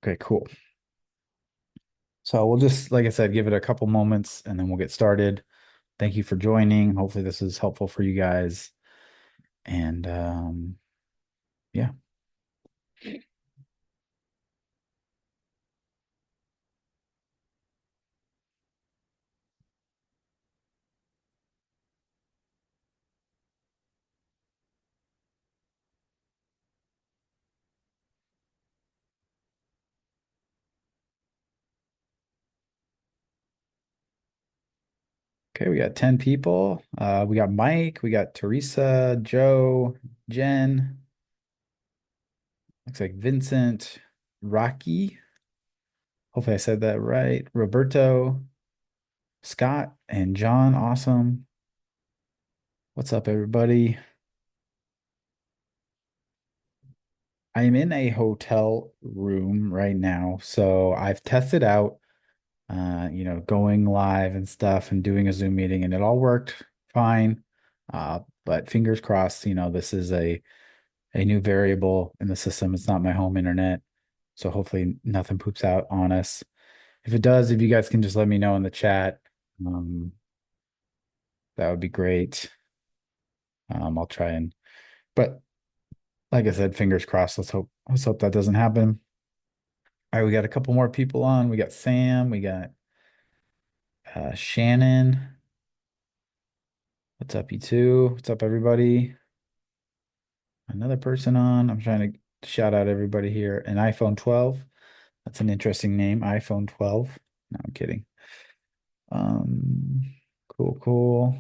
Okay, cool. So we'll just, like I said, give it a couple moments and then we'll get started. Thank you for joining. Hopefully this is helpful for you guys. And yeah. Okay, we got 10 people. We got Mike, we got Teresa, Joe, Jen, looks like Vincent, Rocky. Hopefully I said that right. Roberto, Scott, and John. Awesome. What's up, everybody? I am in a hotel room right now, so I've tested out going live and stuff and doing a Zoom meeting, and it all worked fine. But fingers crossed, this is a new variable in the system. It's not my home internet, so hopefully nothing poops out on us. If it does, if you guys can just let me know in the chat, um, that would be great. I'll try but like I said, fingers crossed. Let's hope that doesn't happen. All right, we got a couple more people on. We got Sam, we got Shannon. What's up, you two? What's up, everybody? Another person on. I'm trying to shout out everybody here. An iPhone 12. That's an interesting name, iPhone 12. No, I'm kidding. Um, cool, cool.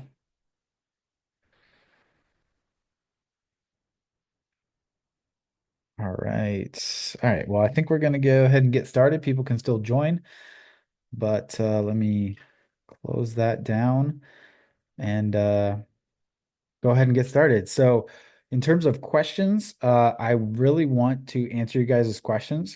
All right. All right. Well, I think we're going to go ahead and get started. People can still join, but let me close that down and go ahead and get started. So, in terms of questions, I really want to answer you guys' questions.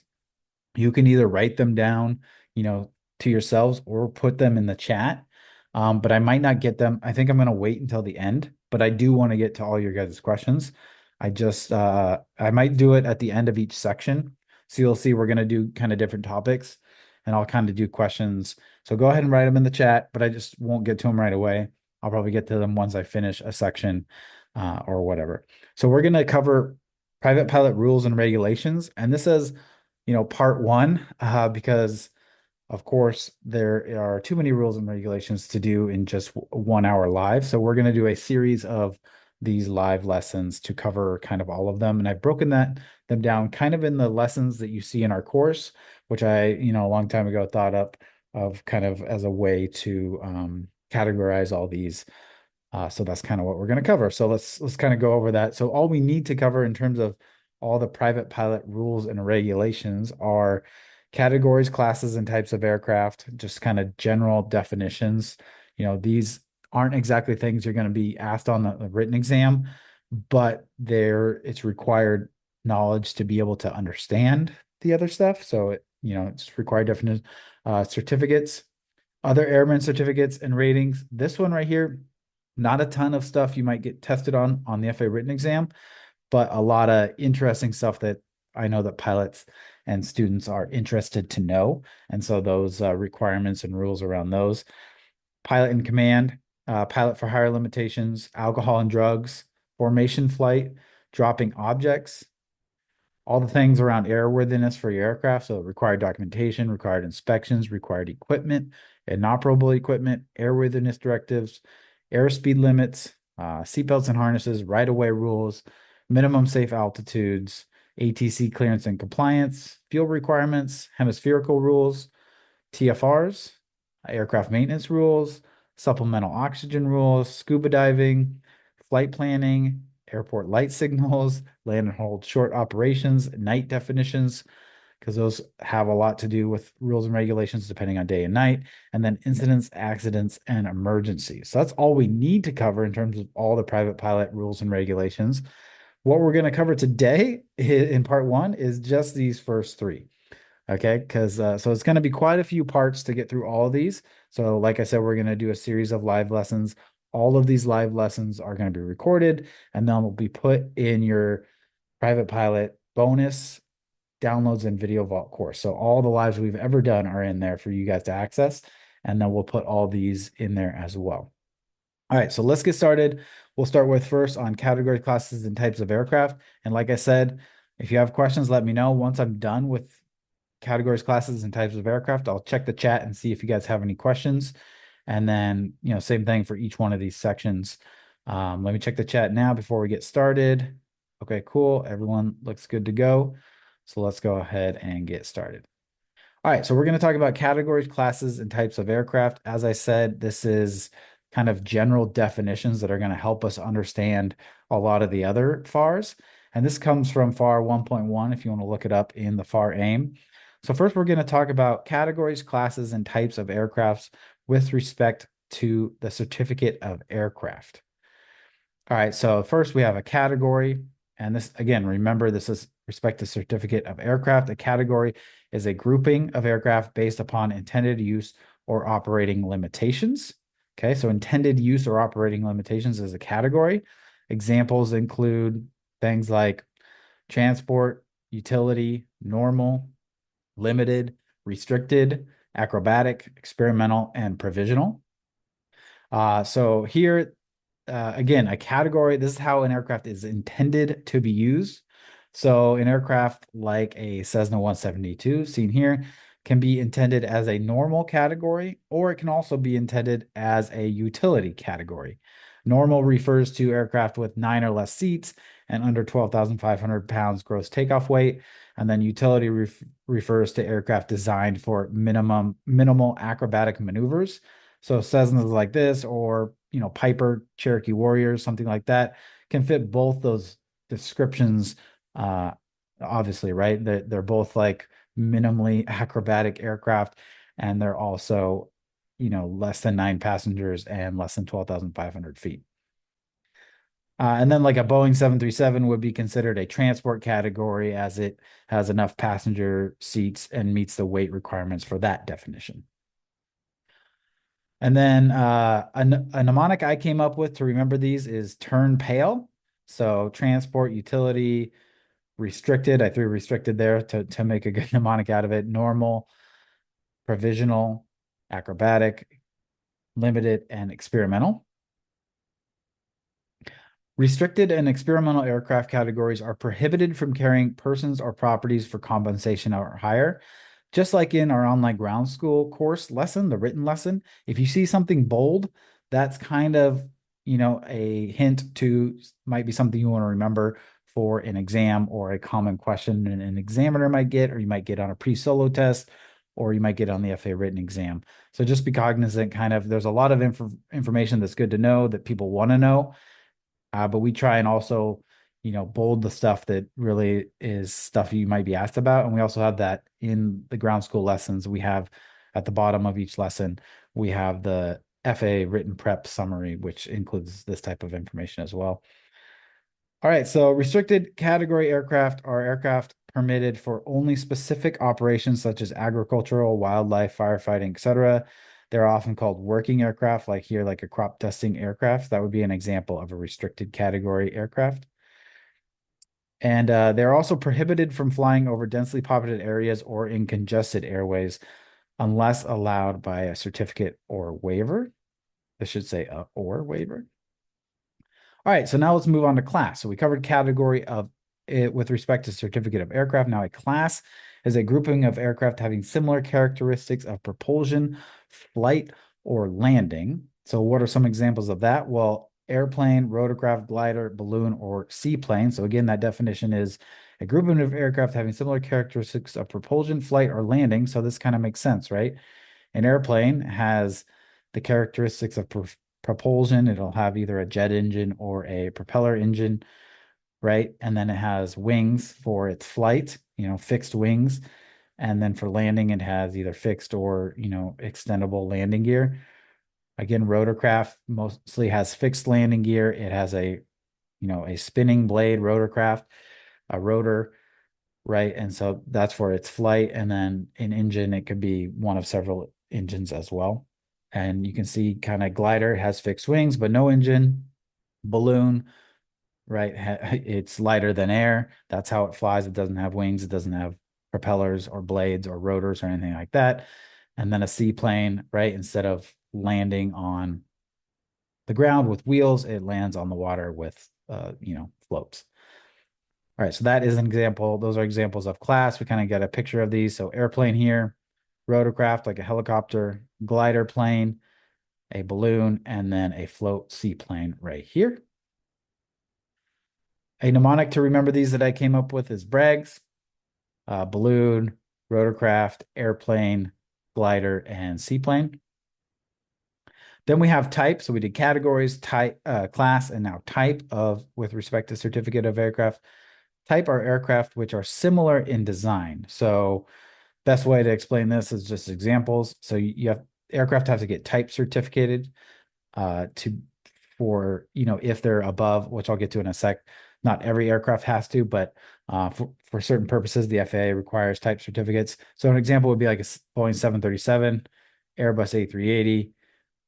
You can either write them down, to yourselves or put them in the chat. But I might not get them. I think I'm going to wait until the end, but I do want to get to all your guys' questions. I might do it at the end of each section. So you'll see we're going to do kind of different topics and I'll kind of do questions. So go ahead and write them in the chat, but I just won't get to them right away. I'll probably get to them once I finish a section or whatever. So we're going to cover private pilot rules and regulations. And this is part one, because of course there are too many rules and regulations to do in just 1 hour live. So we're going to do a series of these live lessons to cover kind of all of them. And I've broken them down kind of in the lessons that you see in our course, which I, a long time ago thought up of kind of as a way to categorize all these. So that's kind of what we're going to cover. So let's kind of go over that. So all we need to cover in terms of all the private pilot rules and regulations are categories, classes, and types of aircraft, just kind of general definitions. These aren't exactly things you're going to be asked on the written exam, but it's required knowledge to be able to understand the other stuff. So it's required definition, certificates, other airman certificates and ratings. This one right here, not a ton of stuff you might get tested on the FAA written exam, but a lot of interesting stuff that I know that pilots and students are interested to know. And so those requirements and rules around those. Pilot in command, pilot for hire limitations, alcohol and drugs, formation flight, dropping objects, all the things around airworthiness for your aircraft. So required documentation, required inspections, required equipment, inoperable equipment, airworthiness directives, airspeed limits, seatbelts and harnesses, right-of-way rules, minimum safe altitudes, ATC clearance and compliance, fuel requirements, hemispherical rules, TFRs, aircraft maintenance rules, supplemental oxygen rules, scuba diving, flight planning, airport light signals, land and hold short operations, night definitions, because those have a lot to do with rules and regulations depending on day and night, and then incidents, accidents, and emergencies. So that's all we need to cover in terms of all the private pilot rules and regulations. What we're going to cover today in part one is just these first three. Okay, because so it's going to be quite a few parts to get through all of these. So, like I said, we're going to do a series of live lessons. All of these live lessons are going to be recorded and then will be put in your private pilot bonus downloads and video vault course. So all the lives we've ever done are in there for you guys to access. And then we'll put all these in there as well. All right, so let's get started. We'll start with first on category, classes, and types of aircraft. And like I said, if you have questions, let me know. Once I'm done with categories, classes, and types of aircraft, I'll check the chat and see if you guys have any questions. And then, same thing for each one of these sections. Let me check the chat now before we get started. Okay, cool. Everyone looks good to go. So let's go ahead and get started. All right, so we're going to talk about categories, classes, and types of aircraft. As I said, this is kind of general definitions that are going to help us understand a lot of the other FARs. And this comes from FAR 1.1 if you want to look it up in the FAR AIM. So first we're going to talk about categories, classes, and types of aircrafts with respect to the certificate of aircraft. All right, so first we have a category. And this, again, remember, this is respect to certificate of aircraft. A category is a grouping of aircraft based upon intended use or operating limitations. Okay, so intended use or operating limitations is a category. Examples include things like transport, utility, normal, limited, restricted, acrobatic, experimental, and provisional. So here, again, a category, this is how an aircraft is intended to be used. So an aircraft like a Cessna 172 seen here can be intended as a normal category, or it can also be intended as a utility category. Normal refers to aircraft with 9 or less seats and under 12,500 pounds gross takeoff weight. And then utility refers to aircraft designed for minimal acrobatic maneuvers. So Cessnas like this, or Piper, Cherokee Warriors, something like that, can fit both those descriptions. Obviously, right? They're both like minimally acrobatic aircraft, and they're also, less than 9 passengers and less than 12,500 feet. And then like a Boeing 737 would be considered a transport category as it has enough passenger seats and meets the weight requirements for that definition. And then a mnemonic I came up with to remember these is turn pale. So transport, utility, restricted. I threw restricted there to make a good mnemonic out of it. Normal, provisional, acrobatic, limited, and experimental. Restricted and experimental aircraft categories are prohibited from carrying persons or properties for compensation or hire. Just like in our online ground school course lesson, the written lesson, if you see something bold, that's kind of, a hint to might be something you want to remember for an exam or a common question an examiner might get, or you might get on a pre-solo test, or you might get on the FAA written exam. So just be cognizant, there's a lot of information that's good to know that people want to know. But we try and also, bold the stuff that really is stuff you might be asked about. And we also have that in the ground school lessons. We have at the bottom of each lesson, we have the FAA written prep summary, which includes this type of information as well. All right, so restricted category aircraft are aircraft permitted for only specific operations such as agricultural, wildlife, firefighting, etc. They're often called working aircraft, like here, like a crop dusting aircraft. That would be an example of a restricted category aircraft. And they're also prohibited from flying over densely populated areas or in congested airways unless allowed by a certificate or waiver. This should say a or waiver. All right, so now let's move on to class. So we covered category of it with respect to certificate of aircraft. Now a class is a grouping of aircraft having similar characteristics of propulsion, flight, or landing. So what are some examples of that? Well, airplane, rotorcraft, glider, balloon, or seaplane. So again, that definition is a grouping of aircraft having similar characteristics of propulsion, flight, or landing. So this kind of makes sense, right? An airplane has the characteristics of propulsion. It'll have either a jet engine or a propeller engine, right? And then it has wings for its flight, fixed wings. And then for landing, it has either fixed or, extendable landing gear. Again, rotorcraft mostly has fixed landing gear. It has a spinning blade rotorcraft, a rotor, right? And so that's for its flight. And then an engine, it could be one of several engines as well. And you can see kind of glider has fixed wings, but no engine. Balloon, right? It's lighter than air. That's how it flies. It doesn't have wings. It doesn't have propellers or blades or rotors or anything like that. And then a seaplane, right? Instead of landing on the ground with wheels, it lands on the water with, floats. All right, so that is an example. Those are examples of class. We kind of get a picture of these. So airplane here, rotorcraft like a helicopter, glider plane, a balloon, and then a float seaplane right here. A mnemonic to remember these that I came up with is Bragg's, balloon, rotorcraft, airplane, glider, and seaplane. Then we have type. So we did categories, type, class, and now type of with respect to certificate of aircraft. Type are aircraft which are similar in design. So best way to explain this is just examples. So you have aircraft have to get type certificated to for if they're above, which I'll get to in a sec. Not every aircraft has to, but for certain purposes, the FAA requires type certificates. So an example would be like a Boeing 737, Airbus A380,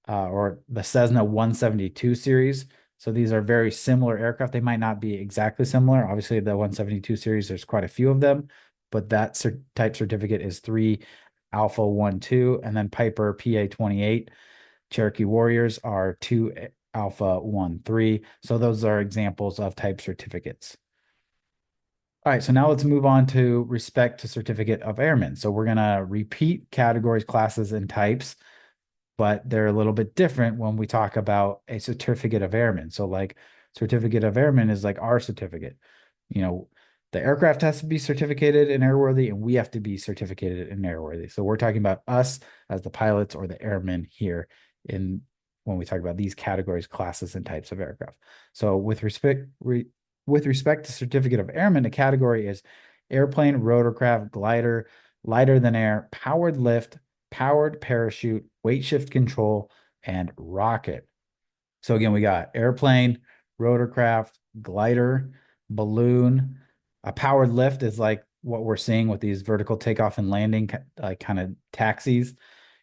or the Cessna 172 series. So these are very similar aircraft. They might not be exactly similar. Obviously, the 172 series, there's quite a few of them, but that type certificate is 3 Alpha 1-2, and then Piper PA-28 Cherokee Warriors are 2 Alpha 1-3. So those are examples of type certificates. All right, so now let's move on to respect to certificate of airmen. So we're going to repeat categories, classes, and types, but they're a little bit different when we talk about a certificate of airmen. So like certificate of airmen is like our certificate. The aircraft has to be certificated and airworthy, and we have to be certificated and airworthy. So we're talking about us as the pilots or the airmen here in when we talk about these categories, classes, and types of aircraft. So with respect to certificate of airman, a category is airplane, rotorcraft, glider, lighter than air, powered lift, powered parachute, weight shift control, and rocket. So again, we got airplane, rotorcraft, glider, balloon. A powered lift is like what we're seeing with these vertical takeoff and landing like kind of taxis.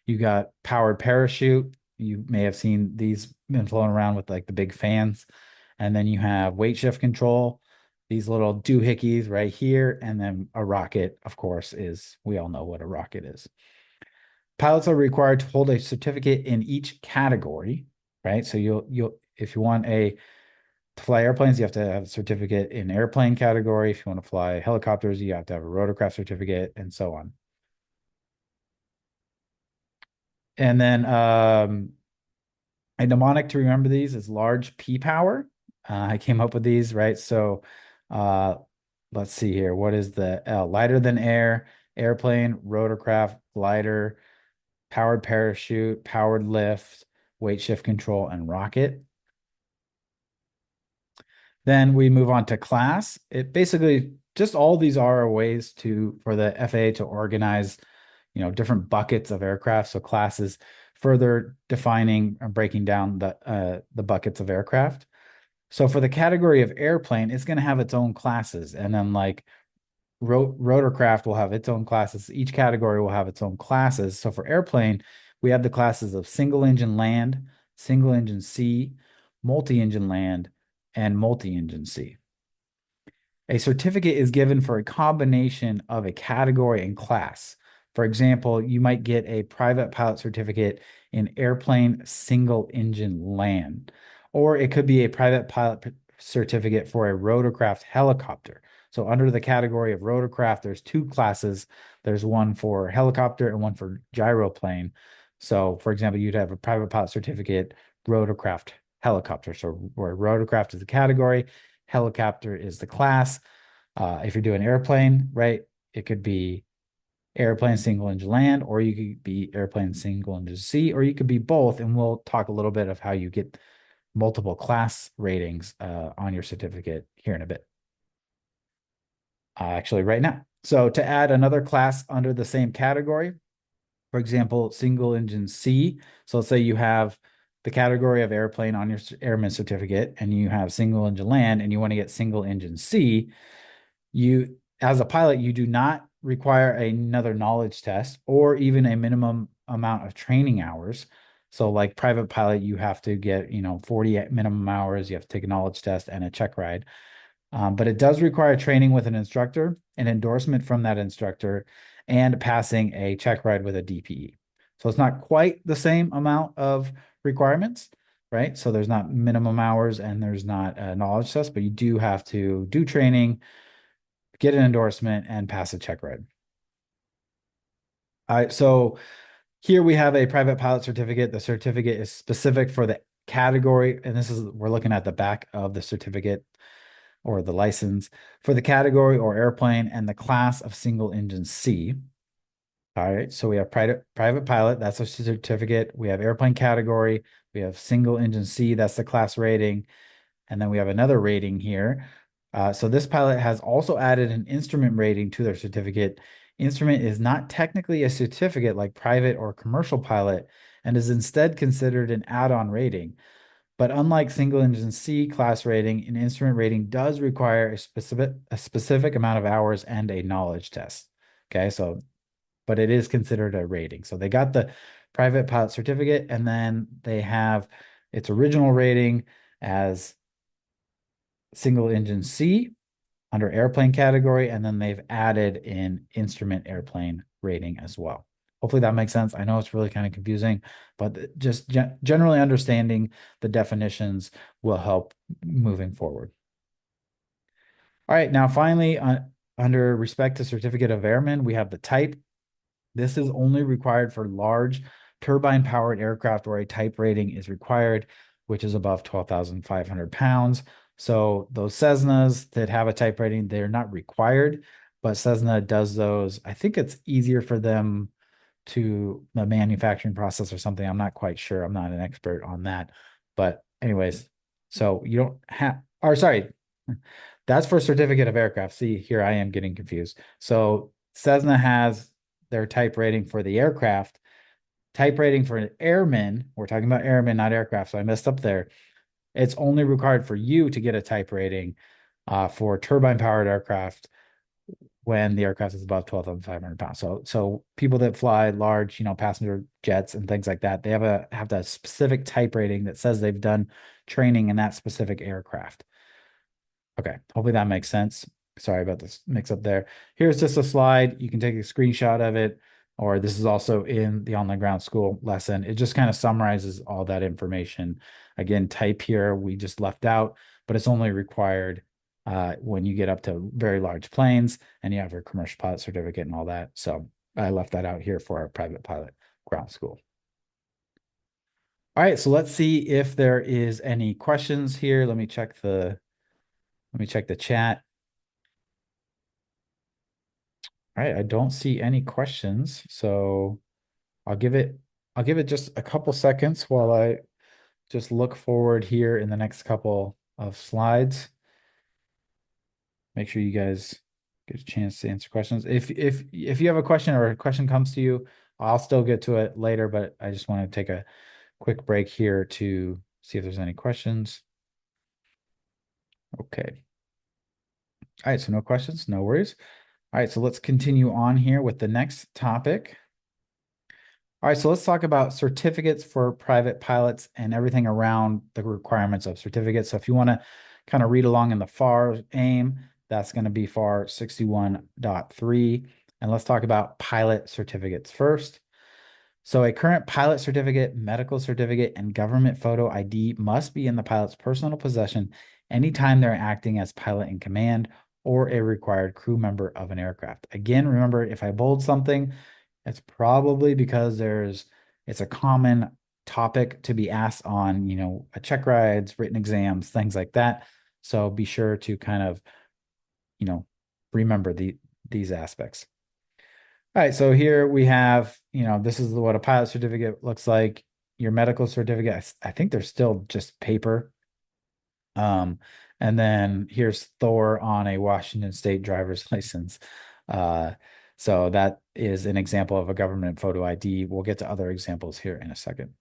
You got powered parachute. You may have seen these been flown around with like the big fans. And then you have weight shift control, these little doohickeys right here. And then a rocket, of course, we all know what a rocket is. Pilots are required to hold a certificate in each category, right? So if you want to fly airplanes, you have to have a certificate in airplane category. If you want to fly helicopters, you have to have a rotorcraft certificate and so on. And then a mnemonic to remember these is large P power. I came up with these, right? So let's see here. What is the L? Lighter than air, airplane, rotorcraft, glider, powered parachute, powered lift, weight shift control, and rocket. Then we move on to class. It basically just all these are ways for the FAA to organize, different buckets of aircraft. So classes further defining or breaking down the buckets of aircraft. So for the category of airplane, it's going to have its own classes, and then like rotorcraft will have its own classes. Each category will have its own classes. So for airplane, we have the classes of single engine land, single engine sea, multi-engine land, and multi-engine sea. A certificate is given for a combination of a category and class. For example, you might get a private pilot certificate in airplane single engine land, or it could be a private pilot certificate for a rotorcraft helicopter. So under the category of rotorcraft, there's two classes. There's one for helicopter and one for gyroplane. So for example, you'd have a private pilot certificate, rotorcraft helicopter. So where rotorcraft is the category, helicopter is the class. If you're doing airplane, right, it could be airplane single engine land, or you could be airplane single engine sea, or you could be both. And we'll talk a little bit of how you get multiple class ratings on your certificate here in a bit. Actually, right now. So to add another class under the same category, for example, single engine sea. So let's say you have the category of airplane on your airman certificate, and you have single engine land, and you want to get single engine sea. As a pilot, you do not require another knowledge test or even a minimum amount of training hours. So like private pilot, you have to get, 40 minimum hours, you have to take a knowledge test and a check ride. But it does require training with an instructor, an endorsement from that instructor, and passing a check ride with a DPE. So it's not quite the same amount of requirements, right? So there's not minimum hours and there's not a knowledge test, but you do have to do training, get an endorsement, and pass a check ride. All right, so here we have a private pilot certificate. The certificate is specific for the category, and we're looking at the back of the certificate or the license for the category or airplane and the class of single engine C. All right, so we have private pilot, that's a certificate. We have airplane category. We have single engine C, that's the class rating. And then we have another rating here. So this pilot has also added an instrument rating to their certificate. Instrument is not technically a certificate like private or commercial pilot and is instead considered an add-on rating. But unlike single engine C class rating, an instrument rating does require a specific amount of hours and a knowledge test. Okay, so but it is considered a rating. So they got the private pilot certificate, and then they have its original rating as single engine C under airplane category, and then they've added an instrument airplane rating as well. Hopefully that makes sense. I know it's really kind of confusing, but just generally understanding the definitions will help moving forward. All right, now finally, under respect to certificate of airmen, we have the type. This is only required for large turbine-powered aircraft where a type rating is required, which is above 12,500 pounds. So those Cessnas that have a type rating, they're not required, but Cessna does those. I think it's easier for them to the manufacturing process or something. I'm not quite sure. I'm not an expert on that. But anyways, so you don't have, or sorry, that's for certificate of aircraft. See, here I am getting confused. So Cessna has their type rating for the aircraft. Type rating for an airman, we're talking about airmen, not aircraft, so I messed up there. It's only required for you to get a type rating for turbine-powered aircraft when the aircraft is above 12,500 pounds. So people that fly large, passenger jets and things like that, they have that specific type rating that says they've done training in that specific aircraft. Okay, hopefully that makes sense. Sorry about this mix up there. Here's just a slide. You can take a screenshot of it, or this is also in the online ground school lesson. It just kind of summarizes all that information. Again, type here we just left out, but it's only required when you get up to very large planes and you have your commercial pilot certificate and all that. So I left that out here for our private pilot ground school. All right, so let's see if there is any questions here. Let me check the chat. All right, I don't see any questions, so I'll give it just a couple seconds while I just look forward here in the next couple of slides. Make sure you guys get a chance to answer questions. If you have a question or a question comes to you, I'll still get to it later, but I just want to take a quick break here to see if there's any questions. Okay. All right, so no questions, no worries. All right, so let's continue on here with the next topic. All right, so let's talk about certificates for private pilots and everything around the requirements of certificates. So if you want to kind of read along in the FAR AIM, that's going to be FAR 61.3. And let's talk about pilot certificates first. So a current pilot certificate, medical certificate, and government photo ID must be in the pilot's personal possession anytime they're acting as pilot in command or a required crew member of an aircraft. Again, remember, if I bold something, it's probably because it's a common topic to be asked on, a check rides, written exams, things like that. So be sure to kind of, remember these aspects. All right, so here we have, this is what a pilot certificate looks like. Your medical certificate, I think they're still just paper. And then here's Thor on a Washington State driver's license. So that is an example of a government photo ID. We'll get to other examples here in a second.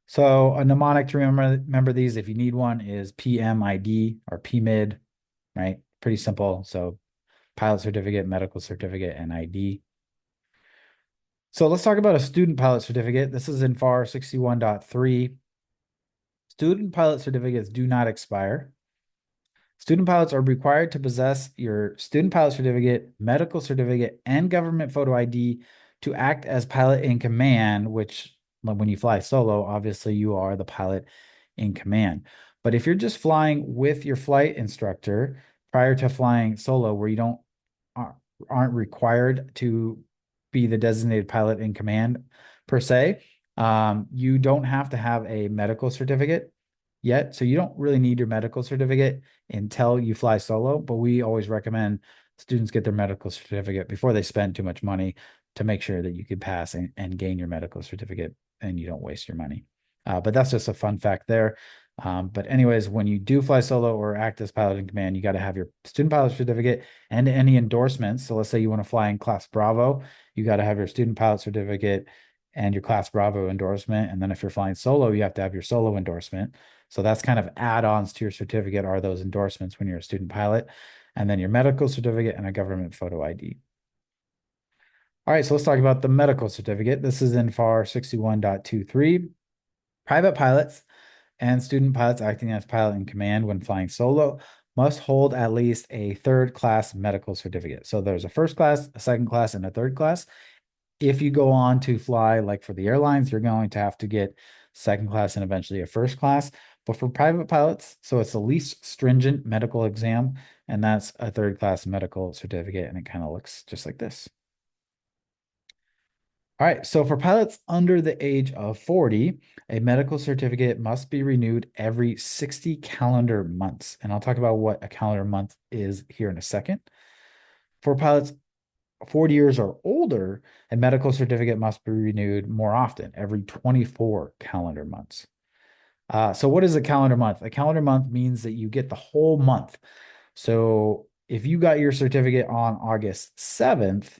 So a mnemonic to remember these if you need one is PMID or PMID, right? Pretty simple. So pilot certificate, medical certificate, and ID. So let's talk about a student pilot certificate. This is in FAR 61.3. Student pilot certificates do not expire. Student pilots are required to possess your student pilot certificate, medical certificate, and government photo ID to act as pilot in command, which when you fly solo, obviously you are the pilot in command. But if you're just flying with your flight instructor prior to flying solo, where you don't aren't required to be the designated pilot in command per se, you don't have to have a medical certificate yet. So you don't really need your medical certificate until you fly solo, but we always recommend students get their medical certificate before they spend too much money to make sure that you can pass and gain your medical certificate and you don't waste your money. But that's just a fun fact there. But anyways, when you do fly solo or act as pilot in command, you got to have your student pilot certificate and any endorsements. So let's say you want to fly in Class Bravo, you got to have your student pilot certificate and your Class Bravo endorsement. And then if you're flying solo, you have to have your solo endorsement. So that's kind of add-ons to your certificate are those endorsements when you're a student pilot, and then your medical certificate and a government photo ID. All right, so let's talk about the medical certificate. This is in FAR 61.23. Private pilots and student pilots acting as pilot in command when flying solo must hold at least a third class medical certificate. So there's a first class, a second class, and a third class. If you go on to fly, like for the airlines, you're going to have to get second class and eventually a first class. But for private pilots, so it's the least stringent medical exam, and that's a third class medical certificate, and it kind of looks just like this. All right, so for pilots under the age of 40, a medical certificate must be renewed every 60 calendar months. And I'll talk about what a calendar month is here in a second. For pilots 40 years or older, a medical certificate must be renewed more often, every 24 calendar months. So what is a calendar month? A calendar month means that you get the whole month. So if you got your certificate on August 7th,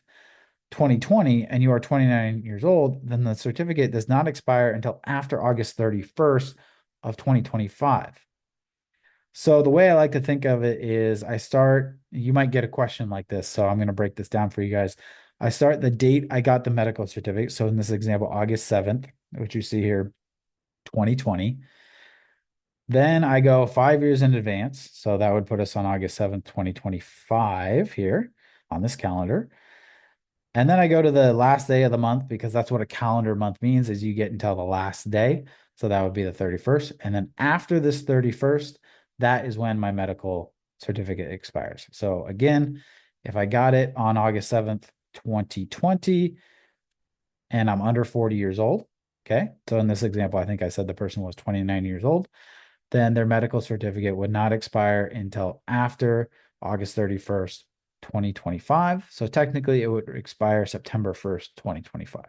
2020, and you are 29 years old, then the certificate does not expire until after August 31st of 2025. So the way I like to think of it is you might get a question like this, so I'm going to break this down for you guys. I start the date I got the medical certificate. So in this example, August 7th, which you see here, 2020. Then I go 5 years in advance. So that would put us on August 7th, 2025 here on this calendar. And then I go to the last day of the month because that's what a calendar month means is you get until the last day. So that would be the 31st. And then after this 31st, that is when my medical certificate expires. So again, if I got it on August 7th, 2020, and I'm under 40 years old, okay? So in this example, I think I said the person was 29 years old, then their medical certificate would not expire until after August 31st, 2025. So technically it would expire September 1st, 2025.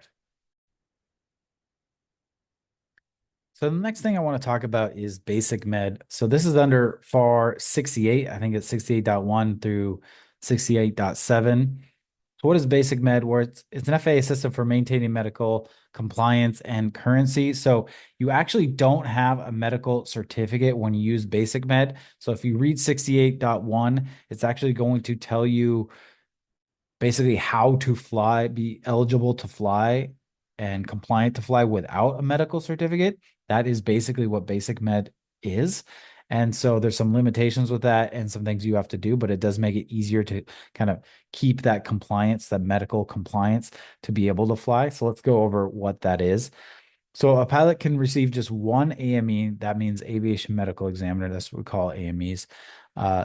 So the next thing I want to talk about is basic med. So this is under FAR 68. I think it's 68.1 through 68.7. So what is basic med? Where it's an FAA system for maintaining medical compliance and currency. So you actually don't have a medical certificate when you use basic med. So if you read 68.1, it's actually going to tell you basically how to fly, be eligible to fly and compliant to fly without a medical certificate. That is basically what basic med is. And so there's some limitations with that and some things you have to do, but it does make it easier to kind of keep that compliance, that medical compliance to be able to fly. So let's go over what that is. So a pilot can receive just one AME. That means aviation medical examiner. That's what we call AMEs.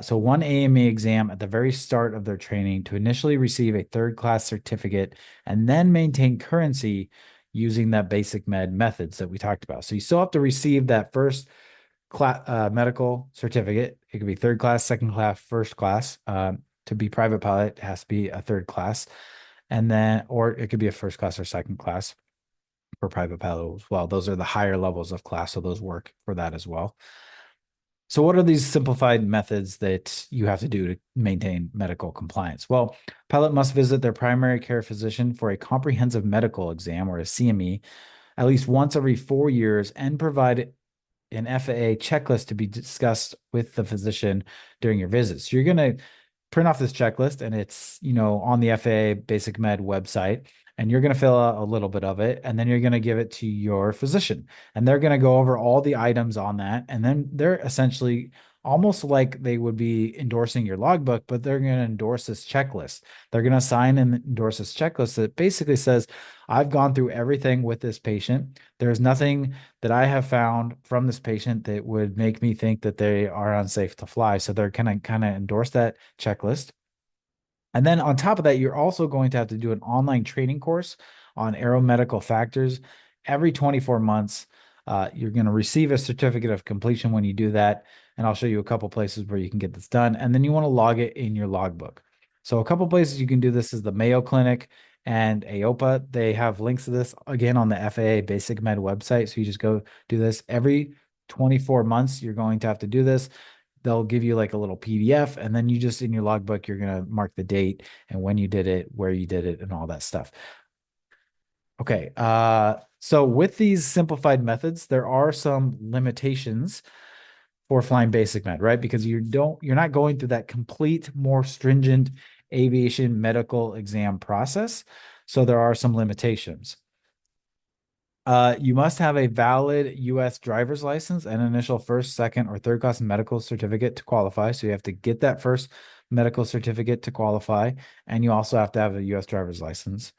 So one AME exam at the very start of their training to initially receive a third class certificate and then maintain currency using that basic med methods that we talked about. So you still have to receive that first medical certificate. It could be third class, second class, first class. To be private pilot, it has to be a third class. And then, or it could be a first class or second class for private pilot as well. Those are the higher levels of class, so those work for that as well. So what are these simplified methods that you have to do to maintain medical compliance? Well, pilot must visit their primary care physician for a comprehensive medical exam or a CME at least once every 4 years and provide an FAA checklist to be discussed with the physician during your visit. So you're going to print off this checklist and it's, on the FAA Basic Med website, and you're going to fill out a little bit of it, and then you're going to give it to your physician, and they're going to go over all the items on that, and then they're essentially almost like they would be endorsing your logbook, but they're going to endorse this checklist. They're going to sign and endorse this checklist that basically says, I've gone through everything with this patient. There's nothing that I have found from this patient that would make me think that they are unsafe to fly. So they're going to kind of endorse that checklist. And then on top of that, you're also going to have to do an online training course on aeromedical factors every 24 months. You're going to receive a certificate of completion when you do that. And I'll show you a couple places where you can get this done. And then you want to log it in your logbook. So a couple places you can do this is the Mayo Clinic and AOPA. They have links to this again on the FAA Basic Med website. So you just go do this every 24 months. You're going to have to do this. They'll give you like a little PDF, and then you just in your logbook, you're going to mark the date and when you did it, where you did it, and all that stuff. Okay. So with these simplified methods, there are some limitations for flying basic med, right? Because you're not going through that complete, more stringent aviation medical exam process. So there are some limitations. You must have a valid U.S. driver's license and initial first, second, or third class medical certificate to qualify. So you have to get that first medical certificate to qualify, and you also have to have a U.S. driver's license.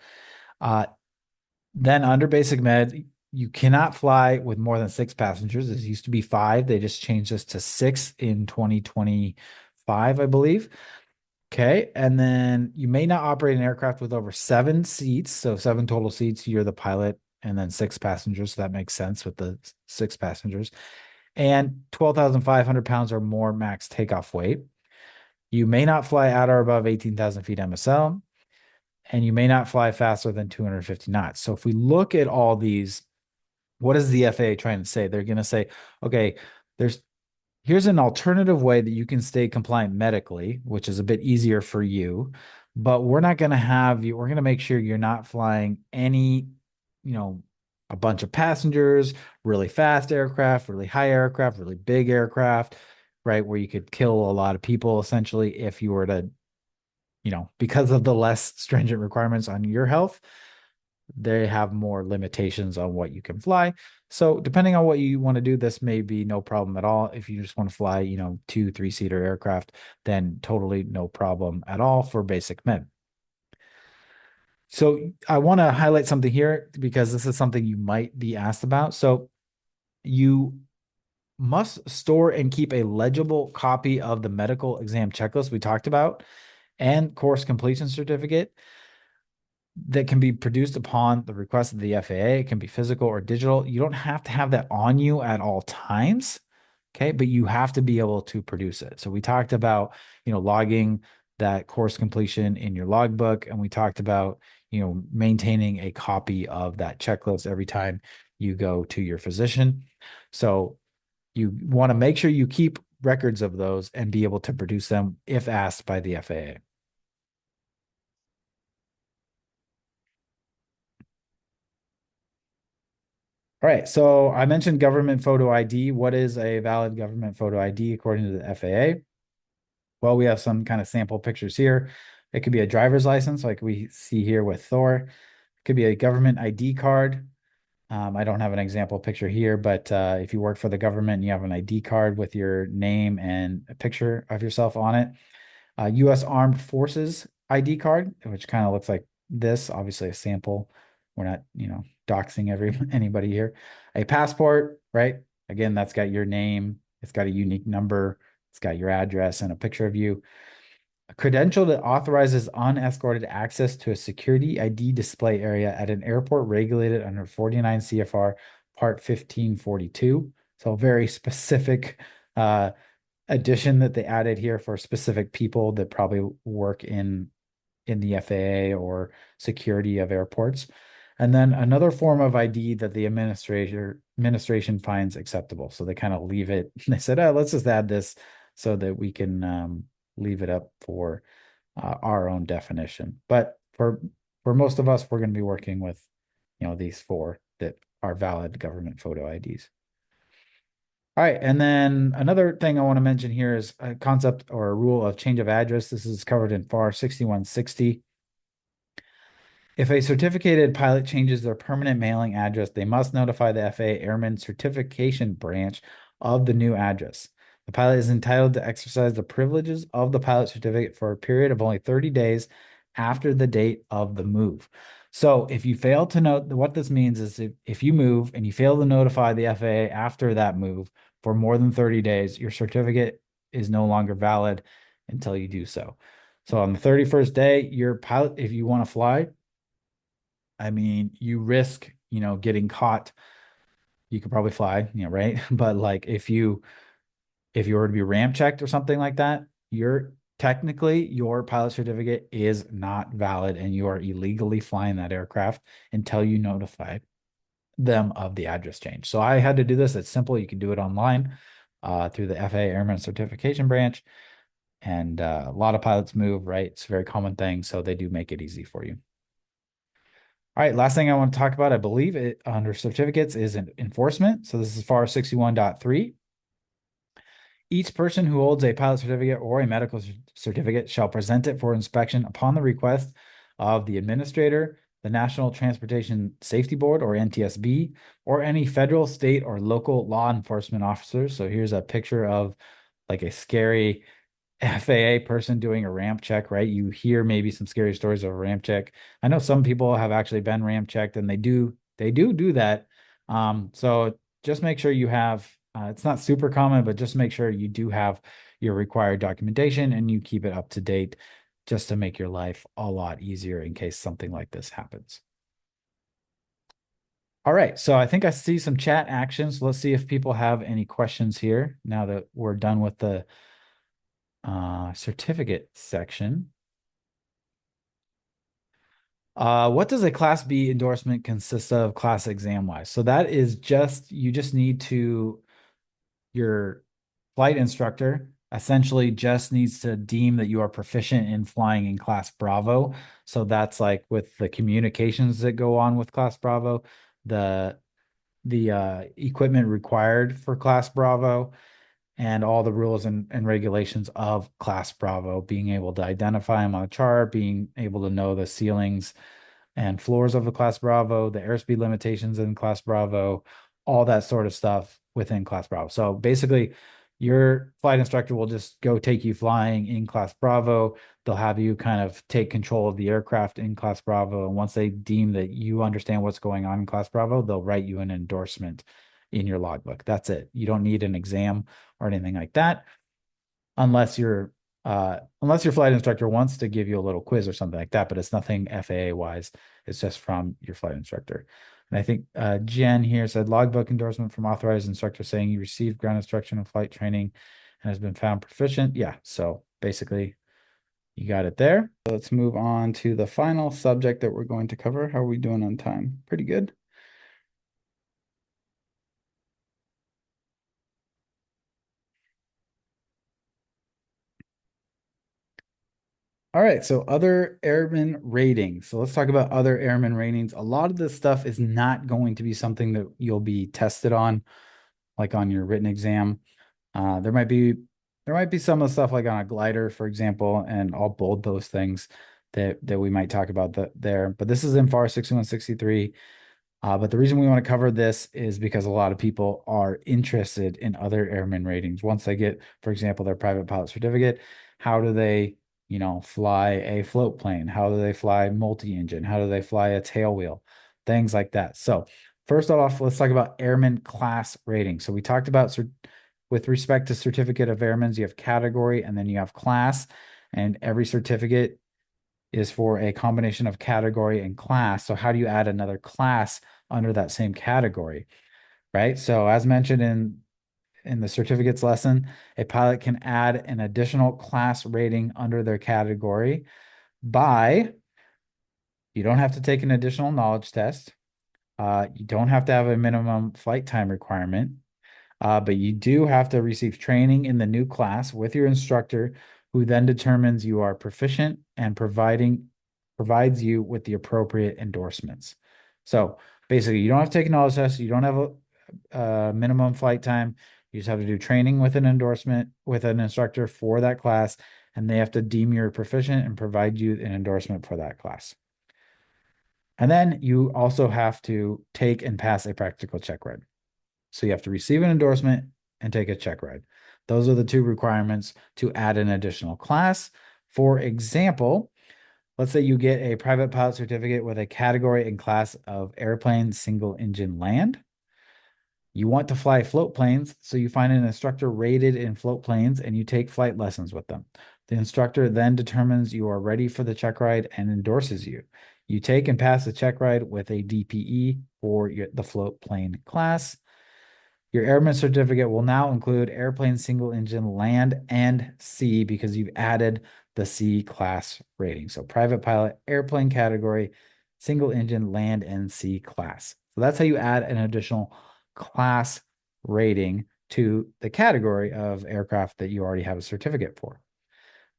Then under basic med, you cannot fly with more than 6 passengers. It used to be 5. They just changed this to 6 in 2025, I believe. Okay. And then you may not operate an aircraft with over 7 seats. So 7 total seats. You're the pilot and then 6 passengers. So that makes sense with the 6 passengers. And 12,500 pounds or more max takeoff weight. You may not fly at or above 18,000 feet MSL. And you may not fly faster than 250 knots. So if we look at all these, what is the FAA trying to say? They're going to say, okay, here's an alternative way that you can stay compliant medically, which is a bit easier for you, but we're not going to have you, we're going to make sure you're not flying any, a bunch of passengers, really fast aircraft, really high aircraft, really big aircraft, right? Where you could kill a lot of people essentially if you were to, because of the less stringent requirements on your health, they have more limitations on what you can fly. So depending on what you want to do, this may be no problem at all. If you just want to fly, 2, 3-seater aircraft, then totally no problem at all for basic med. So I want to highlight something here because this is something you might be asked about. So you must store and keep a legible copy of the medical exam checklist we talked about and course completion certificate that can be produced upon the request of the FAA. It can be physical or digital. You don't have to have that on you at all times, okay? But you have to be able to produce it. So we talked about, logging that course completion in your logbook, and we talked about, maintaining a copy of that checklist every time you go to your physician. So you want to make sure you keep records of those and be able to produce them if asked by the FAA. All right, so I mentioned government photo ID. What is a valid government photo ID according to the FAA? Well, we have some kind of sample pictures here. It could be a driver's license, like we see here with Thor. It could be a government ID card. I don't have an example picture here, but if you work for the government and you have an ID card with your name and a picture of yourself on it, U.S. Armed Forces ID card, which kind of looks like this, obviously a sample. We're not, doxing anybody here. A passport, right? Again, that's got your name. It's got a unique number. It's got your address and a picture of you. A credential that authorizes unescorted access to a security ID display area at an airport regulated under 49 CFR Part 1542. So very specific addition that they added here for specific people that probably work in the FAA or security of airports. And then another form of ID that the administration finds acceptable. So they kind of leave it. They said, oh, let's just add this so that we can leave it up for our own definition. But for most of us, we're going to be working with, these 4 that are valid government photo IDs. All right, and then another thing I want to mention here is a concept or a rule of change of address. This is covered in FAR 6160. If a certificated pilot changes their permanent mailing address, they must notify the FAA Airmen Certification Branch of the new address. The pilot is entitled to exercise the privileges of the pilot certificate for a period of only 30 days after the date of the move. So if you fail to note, what this means is if you move and you fail to notify the FAA after that move for more than 30 days, your certificate is no longer valid until you do so. So on the 31st day, your pilot, if you want to fly, I mean, you risk, getting caught. You could probably fly, right? But like if you were to be ramp checked or something like that, you're technically your pilot certificate is not valid and you are illegally flying that aircraft until you notify them of the address change. So I had to do this. It's simple. You can do it online through the FAA Airmen Certification Branch. And a lot of pilots move, right? It's a very common thing. So they do make it easy for you. All right, last thing I want to talk about, I believe it under certificates is an enforcement. So this is FAR 61.3. Each person who holds a pilot certificate or a medical certificate shall present it for inspection upon the request of the administrator, the National Transportation Safety Board, or NTSB, or any federal, state, or local law enforcement officers. So here's a picture of like a scary FAA person doing a ramp check, right? You hear maybe some scary stories of a ramp check. I know some people have actually been ramp checked and they do that. So just make sure you have, it's not super common, but just make sure you do have your required documentation and you keep it up to date just to make your life a lot easier in case something like this happens. All right, so I think I see some chat actions. Let's see if people have any questions here now that we're done with the certificate section. What does a Class B endorsement consist of class exam wise? So that is you just need to, your flight instructor essentially just needs to deem that you are proficient in flying in Class Bravo. So that's like with the communications that go on with Class Bravo, the equipment required for Class Bravo, and all the rules and regulations of Class Bravo, being able to identify them on a chart, being able to know the ceilings and floors of the Class Bravo, the airspeed limitations in Class Bravo, all that sort of stuff within Class Bravo. So basically, your flight instructor will just go take you flying in Class Bravo. They'll have you kind of take control of the aircraft in Class Bravo. And once they deem that you understand what's going on in Class Bravo, they'll write you an endorsement in your logbook. That's it. You don't need an exam or anything like that, unless your flight instructor wants to give you a little quiz or something like that, but it's nothing FAA wise. It's just from your flight instructor. And I think Jen here said logbook endorsement from authorized instructor saying you received ground instruction and flight training and has been found proficient. Yeah, so basically you got it there. So let's move on to the final subject that we're going to cover. How are we doing on time? Pretty good. All right, so other airman ratings. So let's talk about other airman ratings. A lot of this stuff is not going to be something that you'll be tested on, like on your written exam. There might be some of the stuff like on a glider, for example, and I'll bold those things that we might talk about there. But this is in FAR 6163. But the reason we want to cover this is because a lot of people are interested in other airman ratings. Once they get, for example, their private pilot certificate, how do they, fly a float plane? How do they fly multi-engine? How do they fly a tail wheel? Things like that. So first off, let's talk about airman class rating. So we talked about with respect to certificate of airmen, you have category and then you have class, and every certificate is for a combination of category and class. So how do you add another class under that same category, right? So as mentioned in the certificates lesson, a pilot can add an additional class rating under their category by, you don't have to take an additional knowledge test. You don't have to have a minimum flight time requirement. But you do have to receive training in the new class with your instructor, who then determines you are proficient and provides you with the appropriate endorsements. So basically, you don't have to take a knowledge test. You don't have a minimum flight time. You just have to do training with an endorsement with an instructor for that class, and they have to deem you're proficient and provide you an endorsement for that class. And then you also have to take and pass a practical check ride. So you have to receive an endorsement and take a check ride. Those are the two requirements to add an additional class. For example, let's say you get a private pilot certificate with a category and class of airplane single engine land. You want to fly float planes, so you find an instructor rated in float planes and you take flight lessons with them. The instructor then determines you are ready for the check ride and endorses you. You take and pass the check ride with a DPE for the float plane class. Your airman certificate will now include airplane single engine land and sea because you've added the C class rating. So private pilot, airplane category, single engine land and sea class. So that's how you add an additional class rating to the category of aircraft that you already have a certificate for.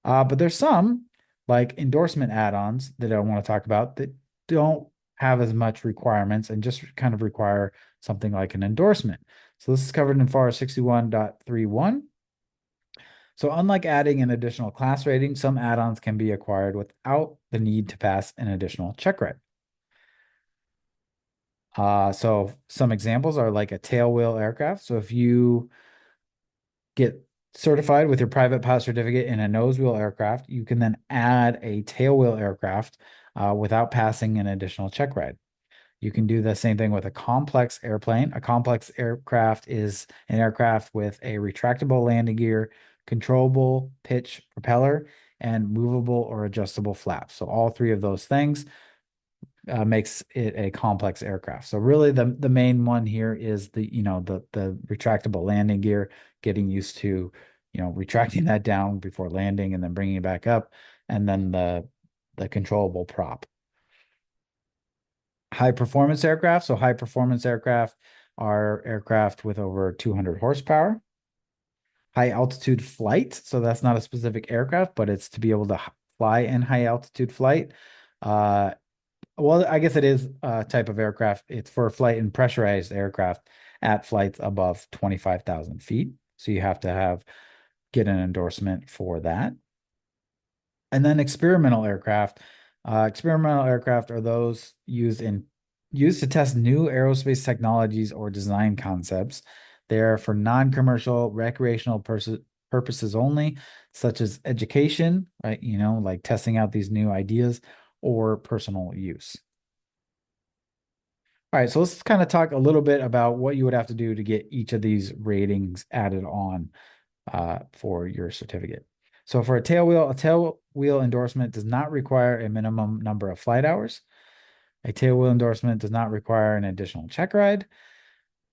But there's some like endorsement add-ons that I want to talk about that don't have as much requirements and just kind of require something like an endorsement. So this is covered in FAR 61.31. So unlike adding an additional class rating, some add-ons can be acquired without the need to pass an additional check ride. So some examples are like a tailwheel aircraft. So if you get certified with your private pilot certificate in a nose wheel aircraft, you can then add a tailwheel aircraft without passing an additional check ride. You can do the same thing with a complex airplane. A complex aircraft is an aircraft with a retractable landing gear, controllable pitch propeller, and movable or adjustable flaps. So all three of those things makes it a complex aircraft. So really the main one here is the retractable landing gear, getting used to retracting that down before landing and then bringing it back up, and then the controllable prop. High performance aircraft. So high performance aircraft are aircraft with over 200 horsepower. High altitude flight. So that's not a specific aircraft, but it's to be able to fly in high altitude flight. Well, I guess it is a type of aircraft. It's for flight in pressurized aircraft at flights above 25,000 feet. So you have to get an endorsement for that. And then experimental aircraft. Experimental aircraft are those used to test new aerospace technologies or design concepts. They're for non-commercial, recreational purposes only, such as education, right? Like testing out these new ideas, or personal use. All right, so let's kind of talk a little bit about what you would have to do to get each of these ratings added on for your certificate. So for a tailwheel endorsement does not require a minimum number of flight hours. A tailwheel endorsement does not require an additional check ride.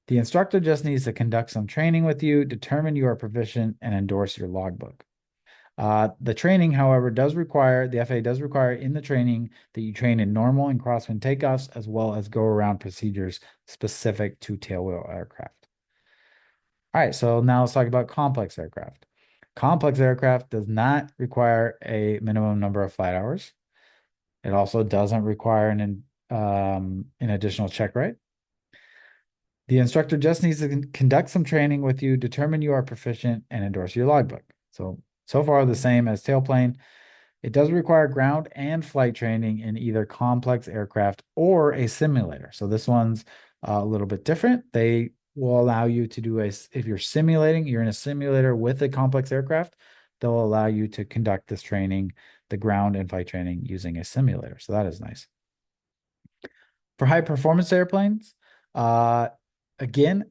The instructor just needs to conduct some training with you, determine you are proficient, and endorse your logbook. The training, however, the FAA does require in the training that you train in normal and crosswind takeoffs, as well as go around procedures specific to tailwheel aircraft. All right, so now let's talk about complex aircraft. Complex aircraft does not require a minimum number of flight hours. It also doesn't require an additional check ride. The instructor just needs to conduct some training with you, determine you are proficient, and endorse your logbook. So far the same as tailplane. It does require ground and flight training in either complex aircraft or a simulator. So this one's a little bit different. They will allow you to do if you're simulating, you're in a simulator with a complex aircraft, they'll allow you to conduct this training, the ground and flight training using a simulator. So that is nice. For high performance airplanes, again,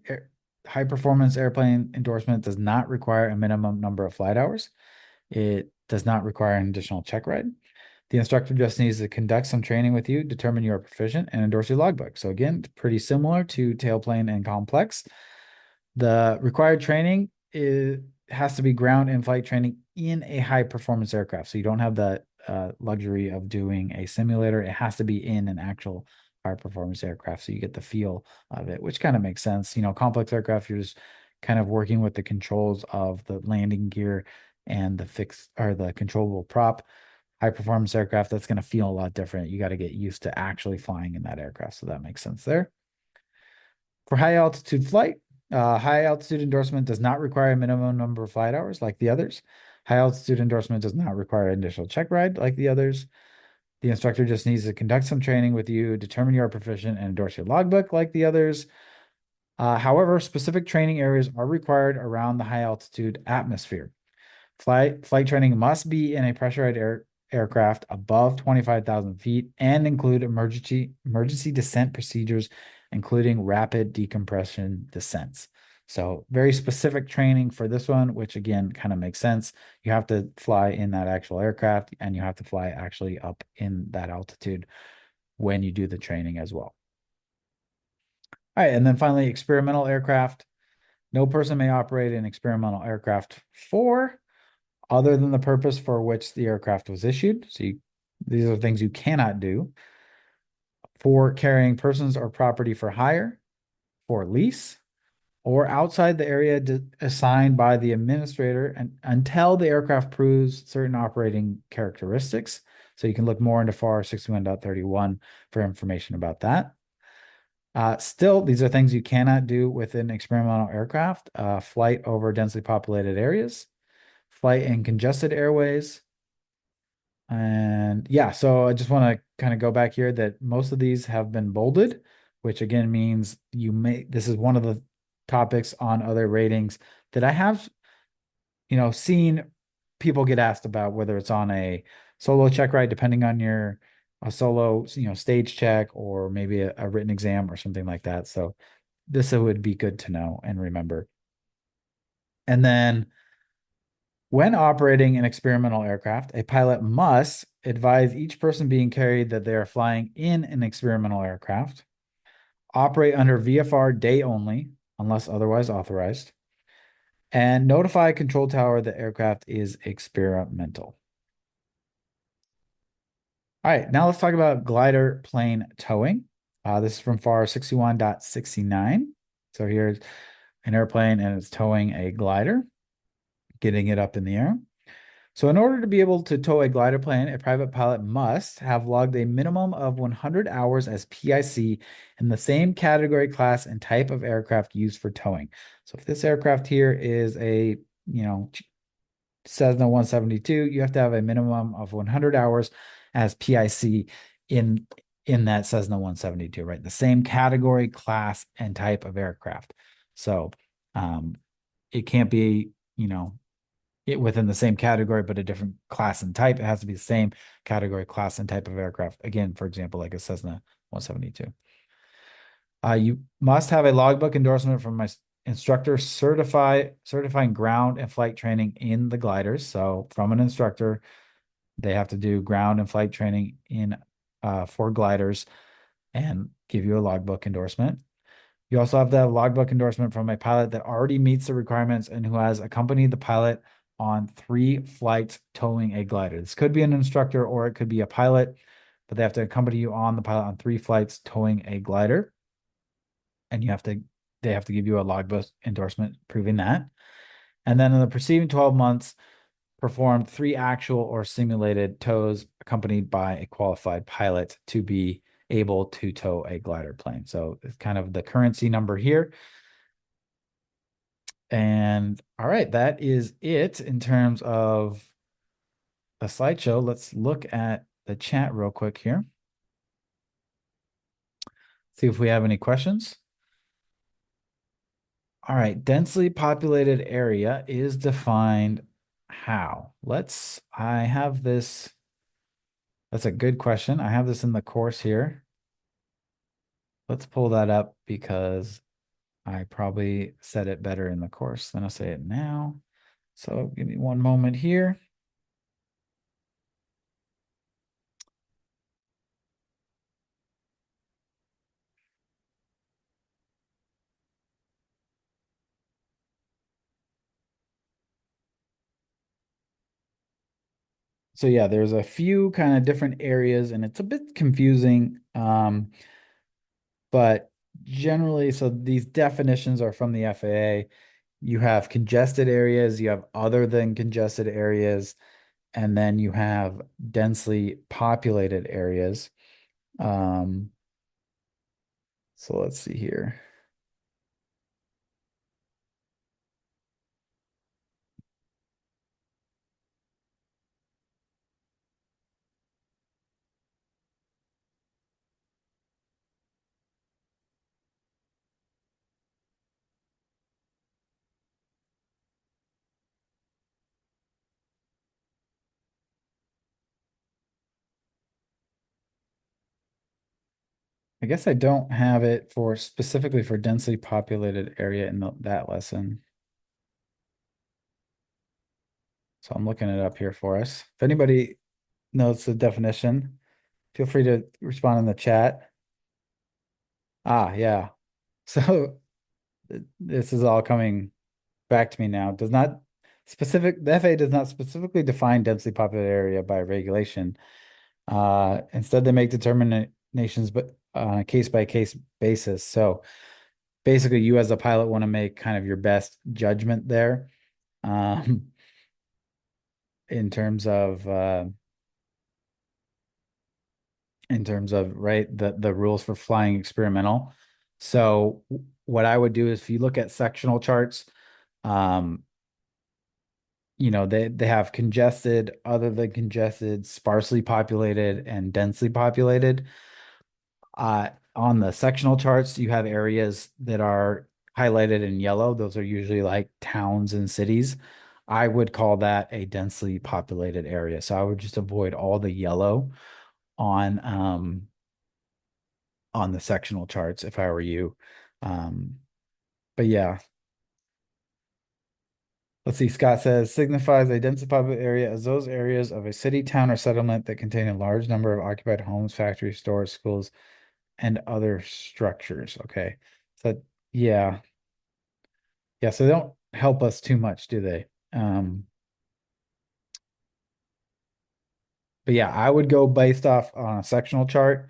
high performance airplane endorsement does not require a minimum number of flight hours. It does not require an additional check ride. The instructor just needs to conduct some training with you, determine you are proficient, and endorse your logbook. So again, pretty similar to tailplane and complex. The required training has to be ground and flight training in a high performance aircraft. So you don't have the luxury of doing a simulator. It has to be in an actual high performance aircraft, so you get the feel of it, which kind of makes sense. Complex aircraft, you're just kind of working with the controls of the landing gear and the controllable prop. High performance aircraft, that's going to feel a lot different. You got to get used to actually flying in that aircraft. So that makes sense there. For high altitude flight, high altitude endorsement does not require a minimum number of flight hours like the others. High altitude endorsement does not require an initial check ride like the others. The instructor just needs to conduct some training with you, determine you are proficient, and endorse your logbook like the others. However, specific training areas are required around the high altitude atmosphere. Flight training must be in a pressurized aircraft above 25,000 feet and include emergency descent procedures, including rapid decompression descents. So very specific training for this one, which again kind of makes sense. You have to fly in that actual aircraft and you have to fly actually up in that altitude when you do the training as well. All right, and then finally, experimental aircraft. No person may operate an experimental aircraft for other than the purpose for which the aircraft was issued. So these are things you cannot do. For carrying persons or property for hire, for lease, or outside the area assigned by the administrator and until the aircraft proves certain operating characteristics. So you can look more into FAR 61.31 for information about that. Still, these are things you cannot do with an experimental aircraft. Flight over densely populated areas, flight in congested airways. And yeah, so I just want to kind of go back here that most of these have been bolded, which again means this is one of the topics on other ratings that I have, seen people get asked about, whether it's on a solo check ride, depending on a solo, stage check, or maybe a written exam or something like that. So this would be good to know and remember. And then when operating an experimental aircraft, a pilot must advise each person being carried that they are flying in an experimental aircraft, operate under VFR day only, unless otherwise authorized, and notify control tower the aircraft is experimental. All right, now let's talk about glider plane towing. This is from FAR 61.69. So here's an airplane and it's towing a glider, getting it up in the air. So in order to be able to tow a glider plane, a private pilot must have logged a minimum of 100 hours as PIC in the same category, class, and type of aircraft used for towing. So if this aircraft here is a, Cessna 172, you have to have a minimum of 100 hours as PIC in that Cessna 172, right? The same category, class, and type of aircraft. So it can't be, within the same category, but a different class and type. It has to be the same category, class, and type of aircraft. Again, for example, like a Cessna 172. You must have a logbook endorsement from my instructor certifying ground and flight training in the gliders. So from an instructor, they have to do ground and flight training in for gliders and give you a logbook endorsement. You also have to have logbook endorsement from a pilot that already meets the requirements and who has accompanied the pilot on 3 flights towing a glider. This could be an instructor or it could be a pilot, but they have to accompany you on the pilot on 3 flights towing a glider. And they have to give you a logbook endorsement proving that. And then in the preceding 12 months, performed 3 actual or simulated tows accompanied by a qualified pilot to be able to tow a glider plane. So it's kind of the currency number here. And all right, that is it in terms of the slideshow. Let's look at the chat real quick here. See if we have any questions. All right, densely populated area is defined how? I have this. That's a good question. I have this in the course here. Let's pull that up because I probably said it better in the course than I'll say it now. So give me one moment here. So yeah, there's a few kind of different areas and it's a bit confusing. But generally, so these definitions are from the FAA. You have congested areas, you have other than congested areas, and then you have densely populated areas. Um, so let's see here. I guess I don't have it for specifically for densely populated area in that lesson. So I'm looking it up here for us. If anybody knows the definition, feel free to respond in the chat. Ah, yeah. So this is all coming back to me now. The FAA does not specifically define densely populated area by regulation. Instead, they make determinations, but on a case by case basis. So basically, you as a pilot want to make kind of your best judgment there, um, in terms of right the rules for flying experimental. So what I would do is if you look at sectional charts, um, they have congested, other than congested, sparsely populated, and densely populated. On the sectional charts, you have areas that are highlighted in yellow. Those are usually like towns and cities. I would call that a densely populated area. So I would just avoid all the yellow on on the sectional charts if I were you. Um, but yeah, let's see. Scott says signifies a densely populated area as those areas of a city, town, or settlement that contain a large number of occupied homes, factories, stores, schools, and other structures. Okay. So yeah. Yeah, so they don't help us too much, do they? But yeah, I would go based off on a sectional chart.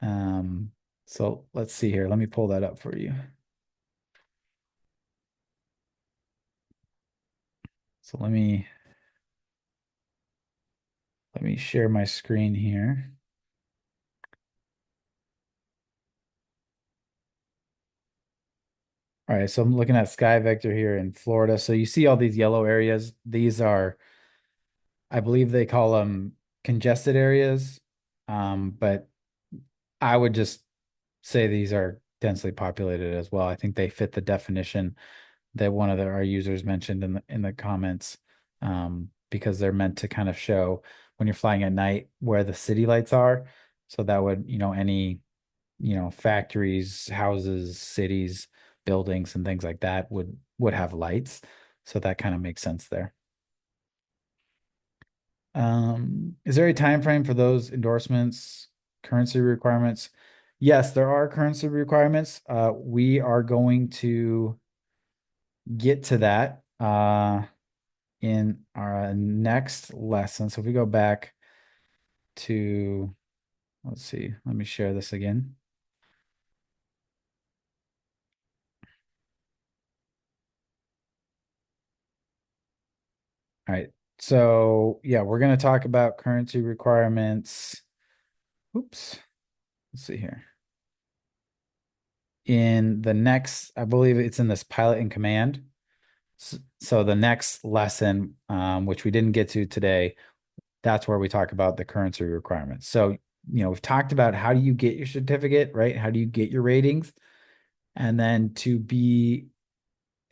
Um, so let's see here. Let me pull that up for you. So let me share my screen here. All right, so I'm looking at sky vector here in Florida. So you see all these yellow areas. These are, I believe they call them congested areas. But I would just say these are densely populated as well. I think they fit the definition that one of our users mentioned in the comments, because they're meant to kind of show when you're flying at night where the city lights are. So that would, any, factories, houses, cities, buildings, and things like that would have lights. So that kind of makes sense there. Is there a time frame for those endorsements, currency requirements? Yes, there are currency requirements. We are going to get to that in our next lesson. So if we go back to, let's see, let me share this again. All right. So yeah, we're going to talk about currency requirements. Oops. Let's see here. In the next, I believe it's in this pilot in command. So the next lesson, which we didn't get to today, that's where we talk about the currency requirements. So, we've talked about how do you get your certificate, right? How do you get your ratings? And then to be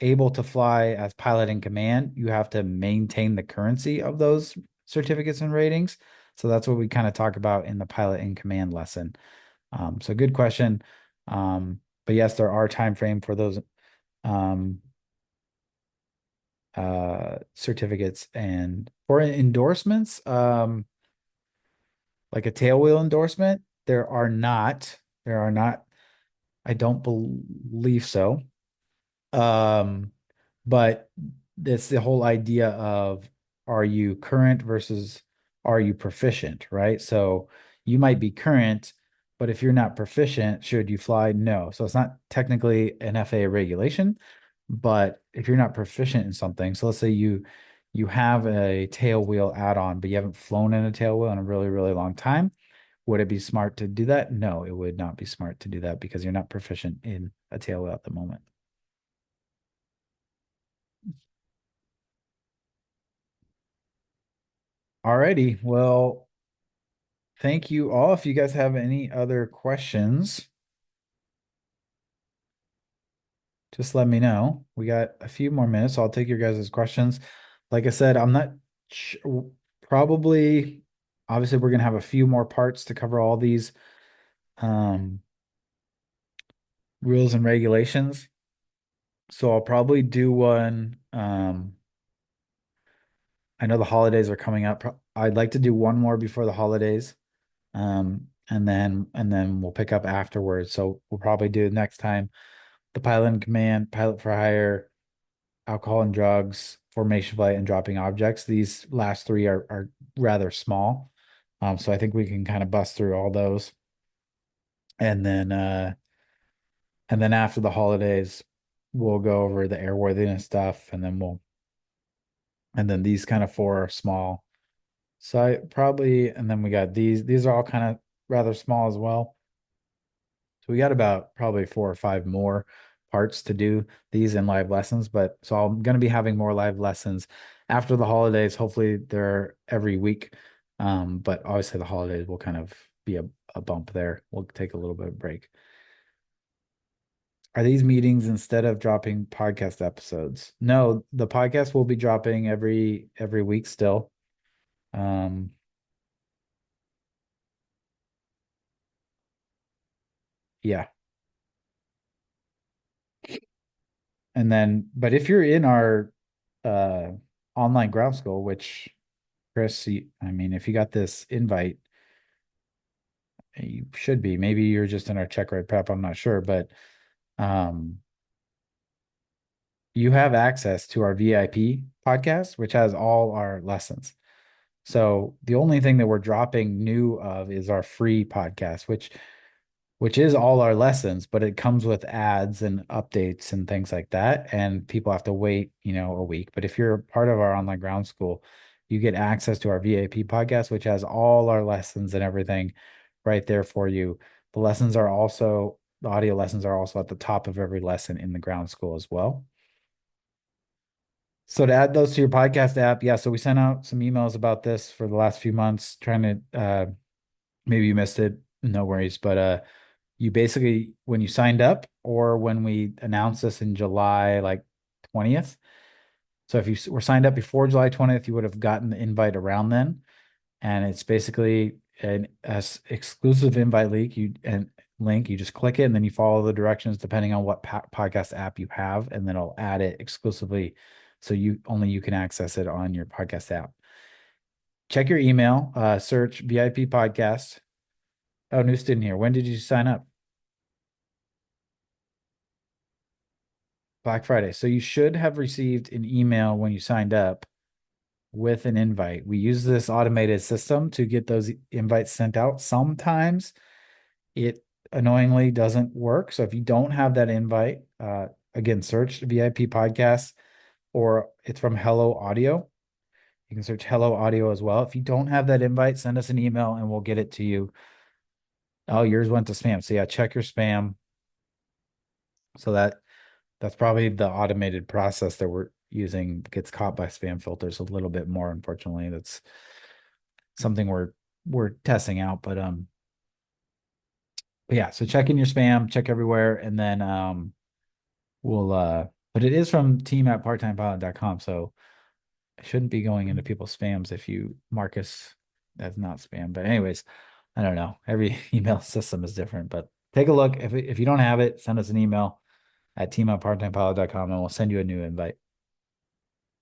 able to fly as pilot in command, you have to maintain the currency of those certificates and ratings. So that's what we kind of talk about in the pilot in command lesson. So good question. But yes, there are time frame for those um, certificates and for endorsements, like a tailwheel endorsement, there are not, I don't believe so. Um, but it's the whole idea of are you current versus are you proficient, right? So you might be current, but if you're not proficient, should you fly? No. So it's not technically an FAA regulation, but if you're not proficient in something, so let's say you have a tail wheel add-on, but you haven't flown in a tail wheel in a really, really long time, would it be smart to do that? No, it would not be smart to do that because you're not proficient in a tail wheel at the moment. Alrighty. Well, thank you all. If you guys have any other questions, just let me know. We got a few more minutes, so I'll take your guys' questions. Like I said, I'm not probably, obviously, we're gonna have a few more parts to cover all these. Um, rules and regulations. So I'll probably do one. I know the holidays are coming up. I'd like to do one more before the holidays. And then we'll pick up afterwards. So we'll probably do next time the pilot in command, pilot for hire, alcohol and drugs, formation flight, and dropping objects. These last three are rather small. So I think we can kind of bust through all those. And then after the holidays, we'll go over the airworthiness stuff, and then these kind of four are small. So I probably, and then we got these. These are all kind of rather small as well. So we got about probably 4 or 5 more parts to do these in live lessons. But so I'm going to be having more live lessons after the holidays. Hopefully they're every week. But obviously the holidays will kind of be a bump there. We'll take a little bit of break. Are these meetings instead of dropping podcast episodes? No, the podcast will be dropping every week still. Um, yeah. And then, but if you're in our uh online ground school, which Chris, I mean, if you got this invite, you should be. Maybe you're just in our check ride prep. I'm not sure, but um, you have access to our VIP podcast, which has all our lessons. So the only thing that we're dropping new of is our free podcast, which is all our lessons, but it comes with ads and updates and things like that. And people have to wait, a week. But if you're part of our online ground school, you get access to our VIP podcast, which has all our lessons and everything right there for you. The audio lessons are also at the top of every lesson in the ground school as well. So to add those to your podcast app, yeah. So we sent out some emails about this for the last few months, trying to maybe you missed it, no worries. But you basically, when you signed up or when we announced this in July like 20th. So if you were signed up before July 20th, you would have gotten the invite around then. And it's basically an exclusive invite link. You just click it and then you follow the directions depending on what podcast app you have, and then it'll add it exclusively so you can access it on your podcast app. Check your email, search VIP podcast. Oh, new student here. When did you sign up? Black Friday. So you should have received an email when you signed up with an invite. We use this automated system to get those invites sent out. Sometimes it annoyingly doesn't work. So if you don't have that invite, again, search VIP podcast, or it's from Hello Audio. You can search Hello Audio as well. If you don't have that invite, send us an email and we'll get it to you. Oh, yours went to spam. So yeah, check your spam. So that's probably the automated process that we're using gets caught by spam filters a little bit more, unfortunately. That's something we're testing out, but yeah, so check in your spam, check everywhere, and then we'll but it is from team@parttimepilot.com, so it shouldn't be going into people's spams if you mark us as not spam. But anyways, I don't know. Every email system is different, but take a look. If you don't have it, send us an email at team@parttimepilot.com and we'll send you a new invite.